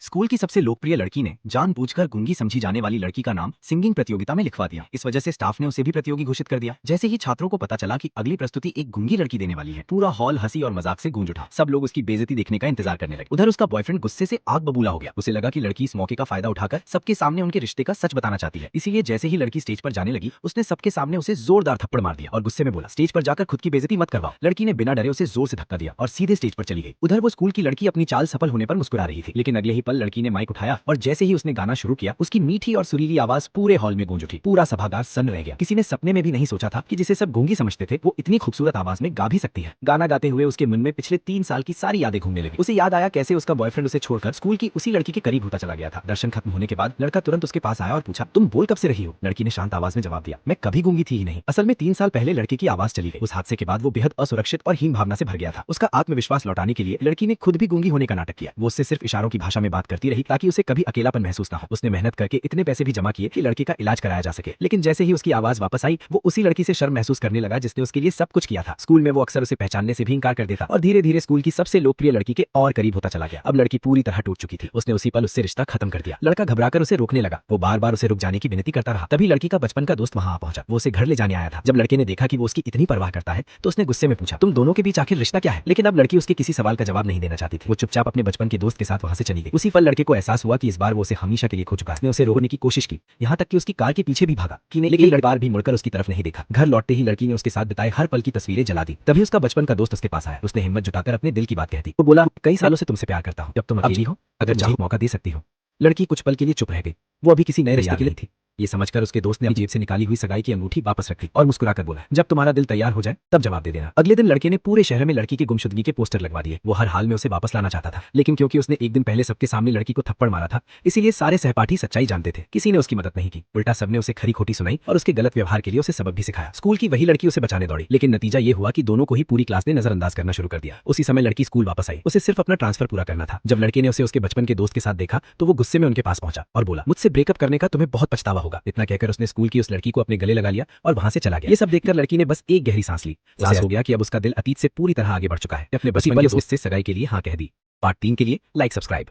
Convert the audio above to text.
School की सबसे लोकप्रिय लड़की ने जानबूझकर गूंगी समझी जाने वाली लड़की का नाम सिंगिंग प्रतियोगिता में लिखवा दिया। इस वजह से स्टाफ ने उसे भी प्रतियोगी घोषित कर दिया। जैसे ही छात्रों को पता चला कि अगली प्रस्तुति एक गूंगी लड़की देने वाली है, पूरा हॉल हंसी और मजाक से गूंज उठा। सब लोग उसकी बेइज्जती देखने का इंतजार करने लगे। उधर उसका बॉयफ्रेंड गुस्से से आग बबूला हो गया। उसे लगा कि लड़की इस मौके का फायदा उठाकर सबके सामने उनके रिश्ते का सच बताना चाहती है। इसीलिए जैसे ही लड़की स्टेज पर जाने लगी, उसने सबके सामने उसे जोरदार थप्पड़ मार दिया और गुस्से में बोला, स्टेज पर जाकर खुद की बेइज्जती मत करवाओ। लड़की ने बिना डरे उसे जोर से धक्का दिया और सीधे स्टेज पर चली गई। उधर वो स्कूल की लड़की अपनी चाल सफल होने पर मुस्कुरा रही थी, लेकिन अगले ही पल लड़की ने माइक उठाया और जैसे ही उसने गाना शुरू किया, उसकी मीठी और सुरीली आवाज पूरे हॉल में गूंज उठी। पूरा सभागार सन्न रह गया। किसी ने सपने में भी नहीं सोचा था कि जिसे सब गूंगी समझते थे, वो इतनी खूबसूरत आवाज में गा भी सकती है। गाना गाते हुए उसके मन में पिछले 3 साल की सारी यादें घूमने लगी। उसे याद आया कैसे उसका बॉयफ्रेंड उसे छोड़कर स्कूल की उसी लड़की के करीब होता चला गया था। दर्शन खत्म होने के बाद लड़का तुरंत उसके पास आया और पूछा, तुम बोल कब से रही हो? लड़की ने शांत आवाज में जवाब दिया, मैं कभी गूंगी थी ही नहीं। असल में 3 साल पहले लड़की की आवाज चली गई। उस हादसे के बाद वो बेहद असुरक्षित और हीन भावना से भर गया था। उसका आत्मविश्वास लौटाने के लिए लड़की ने खुद भी गूंगी होने का नाटक किया। वो उससे सिर्फ इशारों की भाषा में बात करती रही ताकि उसे कभी अकेलापन महसूस ना हो। उसने मेहनत करके इतने पैसे भी जमा किए कि लड़के का इलाज कराया जा सके, लेकिन जैसे ही उसकी आवाज वापस आई, वो उसी लड़की से शर्म महसूस करने लगा जिसने उसके लिए सब कुछ किया था। स्कूल में वो अक्सर उसे पहचानने से भी इंकार कर देता और धीरे धीरे स्कूल की सबसे लोकप्रिय लड़की के और करीब होता चला गया। अब लड़की पूरी तरह टूट चुकी थी। उसने उसी पल उससे रिश्ता खत्म कर दिया। लड़का घबराकर उसे रोकने लगा। वो बार बार उसे रुक जाने की विनती करता रहा। तभी लड़की का बचपन का दोस्त वहां आ पहुंचा। वो उसे घर ले जाने आया था। जब लड़के ने देखा कि वो उसकी इतनी परवाह करता है, तो उसने गुस्से में पूछा, तुम दोनों के बीच आखिर रिश्ता क्या है? लेकिन अब लड़की उसके किसी सवाल का जवाब नहीं देना चाहती थी। वो चुपचाप अपने बचपन के दोस्त के साथ वहां से चली गई। उसी पल लड़के को एहसास हुआ कि इस बार वो उसे हमेशा के लिए खो चुका है। उसने उसे रोकने की कोशिश की, यहाँ तक कि उसकी कार के पीछे भी भागा कि नहीं, लेकिन बार भी मुड़कर उसकी तरफ नहीं देखा। घर लौटते ही लड़की ने उसके साथ बिताए हर पल की तस्वीरें जला दी। तभी उसका बचपन का दोस्त उसके पास आया। उसने हिम्मत जुटाकर अपने दिल की बात कह दी। वो बोला, कई सालों से तुमसे प्यार करता हूँ। जब तुम अकेली हो, अगर चाहो मौका दे सकती हो। लड़की कुछ पल के लिए चुप रह गई। वो अभी किसी नए रिश्ते के लिए थी। ये समझकर उसके दोस्त ने अपनी जेब से निकाली हुई सगाई की अंगूठी वापस रख दी और मुस्कुराकर बोला, जब तुम्हारा दिल तैयार हो जाए तब जवाब दे देना। अगले दिन लड़के ने पूरे शहर में लड़की की गुमशुदगी के पोस्टर लगवा दिए। वो हर हाल में उसे वापस लाना चाहता था, लेकिन क्योंकि उसने एक दिन पहले सबके सामने लड़की को थप्पड़ मारा था, इसीलिए सारे सहपाठी सच्चाई जानते थे। किसी ने उसकी मदद नहीं की। उल्टा सबने उसे खरी खोटी सुनाई और उसके गलत व्यवहार के लिए उसे सबक भी सिखाया। स्कूल की वही लड़की उसे बचाने दौड़ी, लेकिन नतीजा ये हुआ कि दोनों को ही पूरी क्लास ने नजरअंदाज करना शुरू कर दिया। उसी समय लड़की स्कूल वापस आई। उसे सिर्फ अपना ट्रांसफर पूरा करना था। जब लड़के ने उसे उसके बचपन के दोस्त के साथ देखा, तो वो गुस्से में उनके पास पहुंचा और बोला, मुझसे ब्रेकअप करने का तुम्हें बहुत पछतावा होगा। इतना कहकर उसने स्कूल की उस लड़की को अपने गले लगा लिया और वहां से चला गया। ये सब देखकर लड़की ने बस एक गहरी सांस ली। सांस हो गया कि अब उसका दिल अतीत से पूरी तरह आगे बढ़ चुका है। अपने बचपन के दोस्त से सगाई के लिए हाँ कह दी। पार्ट 3 के लिए लाइक सब्सक्राइब।